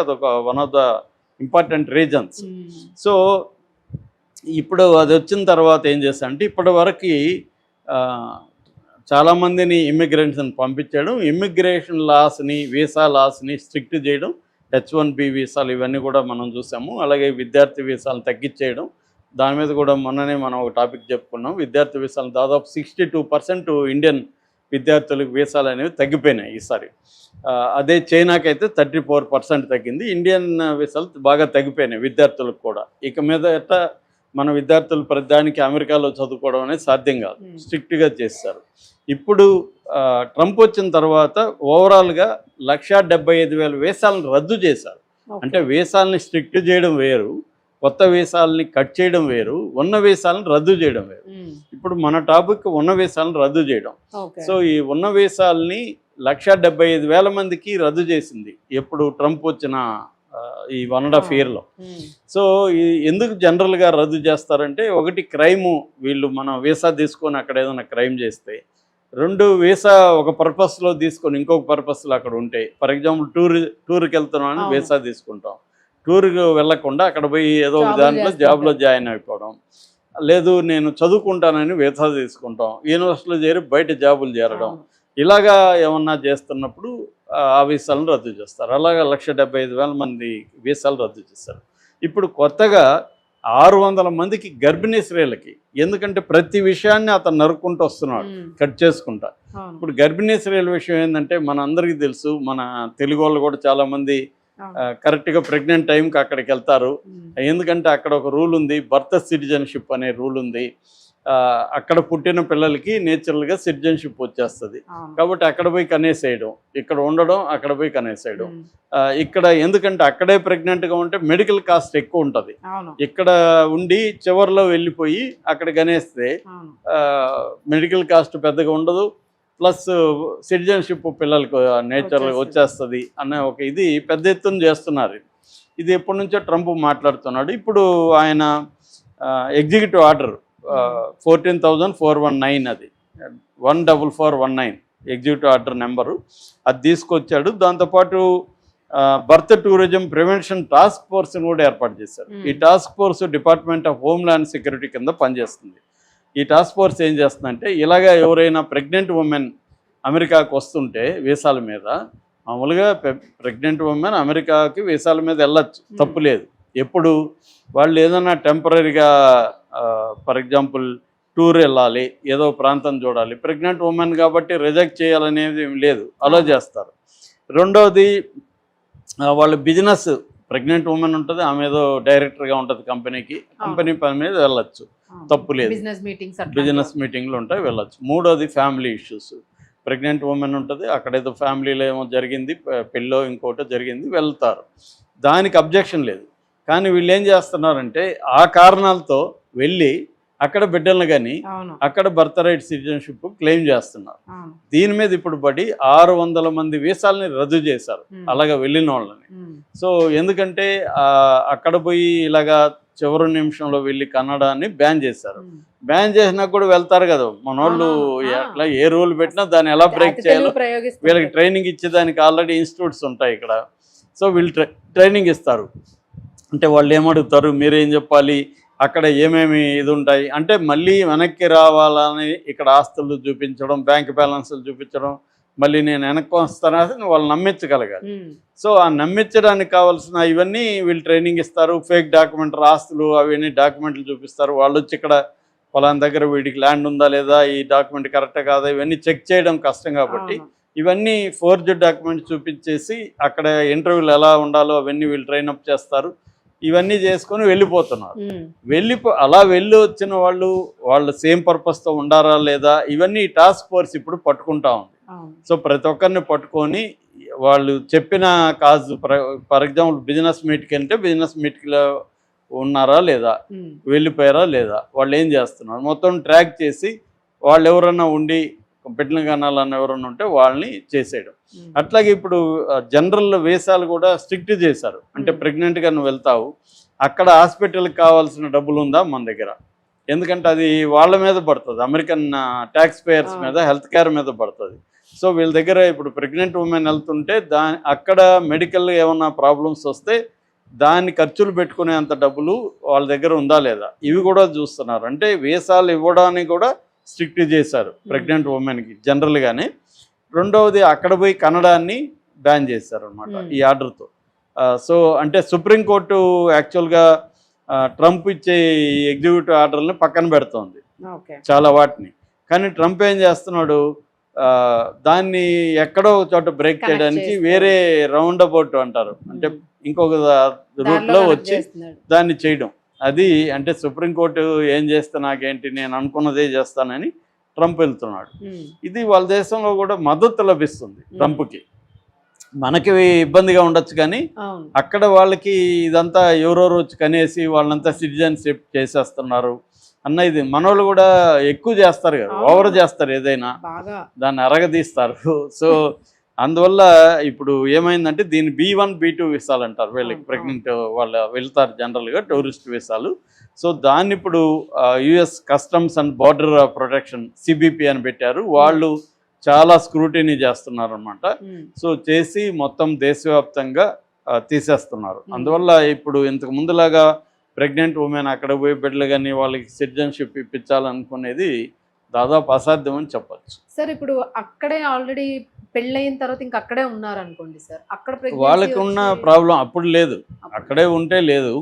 అదొక one of the important reasons. So ఇప్పుడు అది వచ్చిన తర్వాత ఏం చేస్తారంటే ఇప్పటి వరకు చాలామందిని ఇమ్మిగ్రెంట్స్ని పంపించడం, ఇమ్మిగ్రేషన్ లాస్ని, వీసా లాస్ని స్ట్రిక్ట్ చేయడం, H1B వీసాలు ఇవన్నీ కూడా మనం చూసాము. అలాగే విద్యార్థి వీసాలను తగ్గించేయడం, దాని మీద కూడా మొన్ననే మనం ఒక టాపిక్ చెప్పుకున్నాం. విద్యార్థి వీసాలు దాదాపు 62% ఇండియన్ విద్యార్థులకు వీసాలు అనేవి తగ్గిపోయినాయి ఈసారి. అదే చైనాకైతే 34% తగ్గింది. ఇండియన్ వీసాలు బాగా తగ్గిపోయినాయి విద్యార్థులకు కూడా. ఇక మీద మన విద్యార్థులు ప్రతిదానికి అమెరికాలో చదువుకోవడం అనేది సాధ్యం కాదు, స్ట్రిక్ట్గా చేస్తారు. ఇప్పుడు ట్రంప్ వచ్చిన తర్వాత ఓవరాల్గా 1,75,000 వీసాలను రద్దు చేశారు. అంటే వీసాలని స్ట్రిక్ట్ చేయడం వేరు, కొత్త వీసాలని కట్ చేయడం వేరు, ఉన్న వీసాలను రద్దు చేయడం వేరు. ఇప్పుడు మన టాపిక్ ఉన్న వీసాలను రద్దు చేయడం. సో ఈ ఉన్న వీసాలని 1,75,000 మందికి రద్దు చేసింది ఎప్పుడు ట్రంప్ వచ్చిన ఈ 1.5 ఇయర్లో. సో ఎందుకు జనరల్గా రద్దు చేస్తారంటే, ఒకటి క్రైము, వీళ్ళు మన వీసా తీసుకొని అక్కడ ఏదైనా క్రైమ్ చేస్తే, రెండు వీసా ఒక పర్పస్లో తీసుకొని ఇంకొక పర్పస్లో అక్కడ ఉంటే, ఫర్ ఎగ్జాంపుల్ టూర్కి వెళ్తున్నామని వీసా తీసుకుంటాం, టూర్కి వెళ్ళకుండా అక్కడ పోయి ఏదో దాంట్లో జాబ్లో జాయిన్ అయిపోవడం, లేదు నేను చదువుకుంటానని వీసా తీసుకుంటాం, యూనివర్సిటీలో చేరి బయట జాబులు చేరడం, ఇలాగా ఏమన్నా చేస్తున్నప్పుడు ఆ వీసాలను రద్దు చేస్తారు. అలాగా 1,75,000 మంది వీసాలు రద్దు చేస్తారు. ఇప్పుడు కొత్తగా 600 మందికి గర్భిణీ స్త్రీలకి, ఎందుకంటే ప్రతి విషయాన్ని అతను నరుక్కుంటూ వస్తున్నాడు, కట్ చేసుకుంటా. ఇప్పుడు గర్భిణీ స్త్రీల విషయం ఏంటంటే మన అందరికీ తెలుసు, మన తెలుగు వాళ్ళు కూడా చాలామంది కరెక్ట్గా ప్రెగ్నెంట్ టైంకి అక్కడికి వెళ్తారు. ఎందుకంటే అక్కడ ఒక రూల్ ఉంది, బర్త్ సిటిజన్షిప్ అనే రూల్ ఉంది. అక్కడ పుట్టిన పిల్లలకి నేచురల్గా సిటిజన్షిప్ వచ్చేస్తుంది. కాబట్టి అక్కడ పోయి కనేసేయడం, ఇక్కడ ఉండడం, అక్కడ పోయి కనేసేయడం. ఇక్కడ ఎందుకంటే అక్కడే ప్రెగ్నెంట్గా ఉంటే మెడికల్ కాస్ట్ ఎక్కువ ఉంటుంది. ఇక్కడ ఉండి చివరిలో వెళ్ళిపోయి అక్కడ కనేస్తే మెడికల్ కాస్ట్ పెద్దగా ఉండదు, ప్లస్ సిటిజన్షిప్ పిల్లలకు నేచురల్గా వచ్చేస్తుంది అనే ఒక ఇది పెద్ద ఎత్తున చేస్తున్నారు. ఇది ఎప్పటి నుంచో ట్రంప్ మాట్లాడుతున్నాడు. ఇప్పుడు ఆయన ఎగ్జిక్యూటివ్ ఆర్డర్ 14,419, అది 14419 ఎగ్జిక్యూటివ్ ఆర్డర్ నెంబరు, అది తీసుకొచ్చాడు. దాంతోపాటు బర్త్ టూరిజం ప్రివెన్షన్ టాస్క్ ఫోర్స్ని కూడా ఏర్పాటు చేశారు. ఈ task force department of homeland security కింద పనిచేస్తుంది. ఈ టాస్క్ ఫోర్స్ ఏం చేస్తుందంటే, ఇలాగా ఎవరైనా ప్రెగ్నెంట్ ఉమెన్ అమెరికాకు వస్తుంటే వీసాల మీద, మామూలుగా ప్రెగ్నెంట్ ఉమెన్ అమెరికాకి వీసాల మీద వెళ్ళచ్చు, తప్పు లేదు. ఎప్పుడు వాళ్ళు ఏదైనా టెంపరీగా ఫర్ ఎగ్జాంపుల్ టూర్ వెళ్ళాలి, ఏదో ప్రాంతం చూడాలి, ప్రెగ్నెంట్ ఉమెన్ కాబట్టి రిజెక్ట్ చేయాలనేది లేదు, అలా చేస్తారు. రెండవది వాళ్ళ బిజినెస్, ప్రెగ్నెంట్ ఉమెన్ ఉంటుంది, ఆమె ఏదో డైరెక్టర్గా ఉంటుంది కంపెనీకి, కంపెనీ పని మీద వెళ్ళచ్చు, తప్పు లేదు, బిజినెస్ మీటింగ్లు ఉంటాయి, వెళ్ళచ్చు. మూడోది ఫ్యామిలీ ఇష్యూస్, ప్రెగ్నెంట్ ఉమెన్ ఉంటుంది, అక్కడ ఏదో ఫ్యామిలీలో ఏమో జరిగింది, పెళ్ళో ఇంకోటో జరిగింది, వెళ్తారు, దానికి అబ్జెక్షన్ లేదు. కానీ వీళ్ళు ఏం చేస్తున్నారంటే, ఆ కారణాలతో వెళ్ళి అక్కడ బిడ్డలను కానీ అక్కడ బర్త్ రైట్ సిటిజన్షిప్ క్లెయిమ్ చేస్తున్నారు. దీని మీద ఇప్పుడు బడి 600 మంది వీసాలని రద్దు చేశారు అలాగా వెళ్ళిన వాళ్ళని. సో ఎందుకంటే అక్కడ పోయి ఇలాగా చివరి నిమిషంలో వెళ్ళి కన్నడాన్ని బ్యాన్ చేశారు. బ్యాన్ చేసినా కూడా వెళ్తారు కదా మన వాళ్ళు, ఎట్లా ఏ రూల్ పెట్టినా దాన్ని ఎలా బ్రేక్ చేయాలో వీళ్ళకి ట్రైనింగ్ ఇచ్చేదానికి ఆల్రెడీ ఇన్స్టిట్యూట్స్ ఉంటాయి ఇక్కడ. సో వీళ్ళు ట్రైనింగ్ ఇస్తారు. అంటే వాళ్ళు ఏమడుగుతారు, మీరేం చెప్పాలి, అక్కడ ఏమేమి ఇది ఉంటాయి అంటే, మళ్ళీ వెనక్కి రావాలని ఇక్కడ ఆస్తులు చూపించడం, బ్యాంక్ బ్యాలెన్స్లు చూపించడం, మళ్ళీ నేను వెనక్కి వస్తానని వాళ్ళు నమ్మించగలగాలి. సో ఆ నమ్మించడానికి కావాల్సిన ఇవన్నీ వీళ్ళు ట్రైనింగ్ ఇస్తారు. ఫేక్ డాక్యుమెంటరీ ఆస్తులు అవన్నీ డాక్యుమెంట్లు చూపిస్తారు. వాళ్ళు వచ్చి ఇక్కడ పలానా దగ్గర వీడికి ల్యాండ్ ఉందా లేదా, ఈ డాక్యుమెంట్ కరెక్టా కాదా, ఇవన్నీ చెక్ చేయడం కష్టం కాబట్టి ఇవన్నీ ఫోర్జెడ్ డాక్యుమెంట్ చూపించేసి అక్కడ ఇంటర్వ్యూలు ఎలా ఉండాలో అవన్నీ వీళ్ళు ట్రైనప్ చేస్తారు. ఇవన్నీ చేసుకొని వెళ్ళిపోతున్నారు. అలా వెళ్ళి వచ్చిన వాళ్ళు సేమ్ పర్పస్తో ఉండారా లేదా, ఇవన్నీ టాస్క్ ఫోర్స్ ఇప్పుడు పట్టుకుంటా ఉంది. సో ప్రతి ఒక్కరిని పట్టుకొని వాళ్ళు చెప్పిన కాజు, ఫర్ ఎగ్జాంపుల్ బిజినెస్ మీట్కి అంటే బిజినెస్ మీట్కిలో ఉన్నారా లేదా, వెళ్ళిపోయారా లేదా, వాళ్ళు ఏం చేస్తున్నారు మొత్తం ట్రాక్ చేసి, వాళ్ళు ఎవరన్నా ఉండి బిడ్డలు కనాలన్న ఎవరన్నా ఉంటే వాళ్ళని చేసేయడం. అట్లాగే ఇప్పుడు జనరల్ వీసాలు కూడా స్ట్రిక్ట్ చేశారు. అంటే ప్రెగ్నెంట్గా నువ్వు వెళ్తావు, అక్కడ హాస్పిటల్కి కావాల్సిన డబ్బులు ఉందా మన దగ్గర, ఎందుకంటే అది వాళ్ళ మీద పడుతుంది, అమెరికన్ ట్యాక్స్ పేయర్స్ మీద, హెల్త్ కేర్ మీద పడుతుంది. సో వీళ్ళ దగ్గర ఇప్పుడు ప్రెగ్నెంట్ ఉమెన్ వెళ్తుంటే అక్కడ మెడికల్ ఏమన్నా ప్రాబ్లమ్స్ వస్తే దాన్ని ఖర్చులు పెట్టుకునే అంత డబ్బులు వాళ్ళ దగ్గర ఉందా లేదా ఇవి కూడా చూస్తున్నారు. అంటే వీసాలు ఇవ్వడానికి కూడా స్ట్రిక్ట్ చేశారు ప్రెగ్నెంట్ ఉమెన్కి జనరల్గానే. రెండవది అక్కడ పోయి కన్నడాన్ని బ్యాన్ చేశారు అనమాట ఈ ఆర్డర్తో. సో అంటే సుప్రీంకోర్టు యాక్చువల్గా ట్రంప్ ఇచ్చే ఎగ్జిక్యూటివ్ ఆర్డర్ని పక్కన పెడుతోంది చాలా వాటిని. కానీ ట్రంప్ ఏం చేస్తున్నాడు, దాన్ని ఎక్కడో చోట బ్రేక్ చేయడానికి వేరే రౌండ్ అబౌట్ అంటారు, అంటే ఇంకొక రూట్లో వచ్చి దాన్ని చేయడం. అది అంటే సుప్రీంకోర్టు ఏం చేస్తే నాకేంటి, నేను అనుకున్నదే చేస్తానని ట్రంప్ వెళ్తున్నాడు. ఇది వాళ్ళ దేశంలో కూడా మద్దతు లభిస్తుంది ట్రంప్కి. మనకి ఇబ్బందిగా ఉండొచ్చు కానీ అక్కడ వాళ్ళకి ఇదంతా ఎవరెవరు వచ్చి కనేసి వాళ్ళంతా సిటిజన్షిప్ చేసేస్తున్నారు అన్న ఇది మనోళ్ళు కూడా ఎక్కువ చేస్తారు కదా, ఓవర్ చేస్తారు, ఏదైనా దాన్ని అరగదీస్తారు. సో అందువల్ల ఇప్పుడు ఏమైందంటే దీన్ని B1 B2 వీసాలు అంటారు వీళ్ళకి, ప్రెగ్నెంట్ వాళ్ళు వెళ్తారు జనరల్గా టూరిస్ట్ వీసాలు. సో దాన్ని ఇప్పుడు US customs and border protection CBP అని పెట్టారు. వాళ్ళు చాలా స్క్రూటినీ చేస్తున్నారు అనమాట. సో చేసి మొత్తం దేశవ్యాప్తంగా తీసేస్తున్నారు. అందువల్ల ఇప్పుడు ఇంతకు ముందులాగా ప్రెగ్నెంట్ ఉమెన్ అక్కడ పోయి బిడ్డలు కానీ వాళ్ళకి సిటిజన్షిప్ ఇప్పించాలనుకునేది దాదాపు అసాధ్యం అని చెప్పచ్చు. సార్ ఇప్పుడు అక్కడే ఆల్రెడీ పెళ్ళయిన తర్వాత ఇంకా అక్కడే ఉన్నారనుకోండి సార్, అక్కడ వాళ్ళకి ఉన్న ప్రాబ్లం అప్పుడు లేదు, అక్కడే ఉంటే లేదు.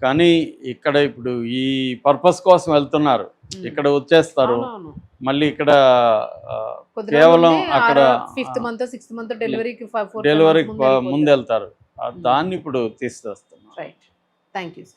కానీ ఇక్కడ ఇప్పుడు ఈ పర్పస్ కోసం వెళ్తున్నారు, ఇక్కడ వచ్చేస్తారు, మళ్ళీ ఇక్కడ కేవలం అక్కడ డెలివరీకి ముందు వెళ్తారు, దాన్ని ఇప్పుడు తీసేస్తున్నారు. Right, thank you sir.